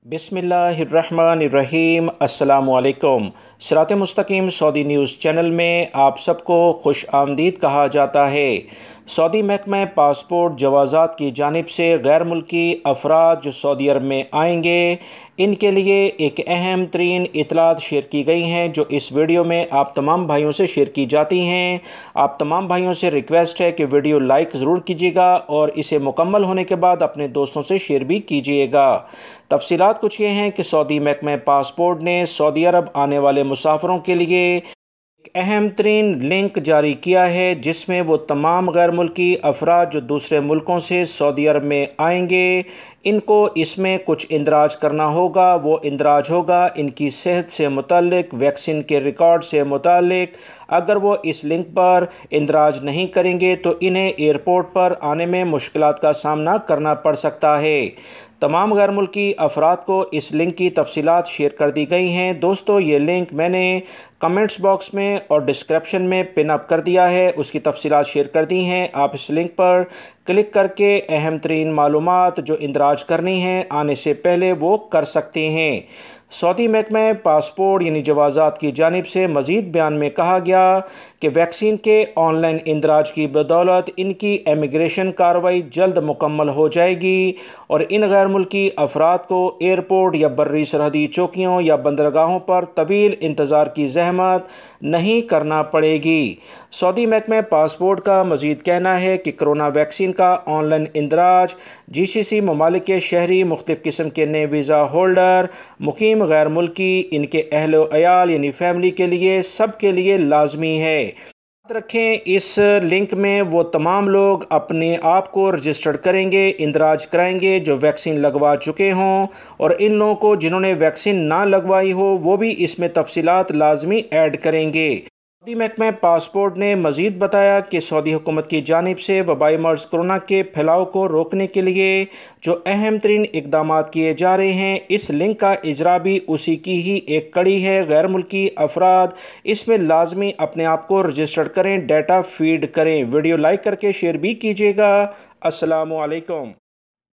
बिस्मिल्लाहिर्रहमानिर्रहीम। अस्सलामुअलैकुम। सिरात.e.मustaqem Saudi news channel में आप सबको खुश आमदीद कहा जाता है। सऊदी महकमा पासपोर्ट जवाज़ात की जानिब से गैर मुल्की अफराद जो सऊदी अरब में आएंगे, इनके लिए एक अहम तरीन इतलात शेयर की गई हैं, जो इस वीडियो में आप तमाम भाइयों से शेयर की जाती हैं। आप तमाम भाइयों से रिक्वेस्ट है कि वीडियो लाइक ज़रूर कीजिएगा और इसे मुकम्मल होने के बाद अपने दोस्तों से शेयर भी कीजिएगा। तफसीलात कुछ ये हैं कि सऊदी महकमा पासपोर्ट ने सऊदी अरब आने वाले मुसाफिरों के लिए एक अहम तरीन लिंक जारी किया है, जिसमें वो तमाम गैर मुल्की अफराद जो दूसरे मुल्कों से सऊदी अरब में आएंगे, इनको इसमें कुछ इंदराज करना होगा। वो इंदराज होगा इनकी सेहत से मुतालिक, वैक्सीन के रिकॉर्ड से मुतालिक। अगर वो इस लिंक पर इंदराज नहीं करेंगे तो इन्हें एयरपोर्ट पर आने में मुश्किलात का सामना करना पड़ सकता है। तमाम गैर मुल्की अफराद को इस लिंक की तफसीलात शेयर कर दी गई हैं। दोस्तों, ये लिंक मैंने कमेंट्स बॉक्स में और डिस्क्रिप्शन में पिन अप कर दिया है, उसकी तफसीलात शेयर कर दी हैं। आप इस लिंक पर क्लिक करके अहम तरीन मालूमात जो इंदराज करनी है आने से पहले वो कर सकते हैं। सऊदी महकमा पासपोर्ट यानी जवाज़ात की जानिब से मज़ीद बयान में कहा गया कि वैक्सीन के ऑनलाइन इंदराज की बदौलत इनकी इमिग्रेशन कार्रवाई जल्द मुकम्मल हो जाएगी और इन गैर मुल्की अफराद को एयरपोर्ट या बर्री सरहदी चौकियों या बंदरगाहों पर तवील इंतज़ार की ज़हमत नहीं करना पड़ेगी। सऊदी महकमा पासपोर्ट का मज़ीद कहना है कि कोरोना वैक्सीन का ऑनलाइन इंदराज जीसीसी ममालिक के शहरी, मुख्तलिफ़ किस्म के नए वीज़ा होल्डर, मुकीम गैर मुल्की, इनके अहलो अयाल यानी फैमिली के लिए, सब के लिए लाजमी है। याद रखें, इस लिंक में वो तमाम लोग अपने आप को रजिस्टर्ड करेंगे, इंदराज कराएंगे जो वैक्सीन लगवा चुके हों, और इन लोगों को जिन्होंने वैक्सीन ना लगवाई हो वो भी इसमें तफसीलात लाजमी ऐड करेंगे। सऊदी महकमा पासपोर्ट ने मज़ीद बताया कि सऊदी हुकूमत की जानिब से वबाई मर्ज़ कोरोना के फैलाव को रोकने के लिए जो अहम तरीन इकदाम किए जा रहे हैं, इस लिंक का इजरा भी उसी की ही एक कड़ी है। गैर मुल्की अफराद इसमें लाजमी अपने आप को रजिस्टर्ड करें, डाटा फीड करें। वीडियो लाइक करके शेयर भी कीजिएगा। अस्सलामु अलैकुम।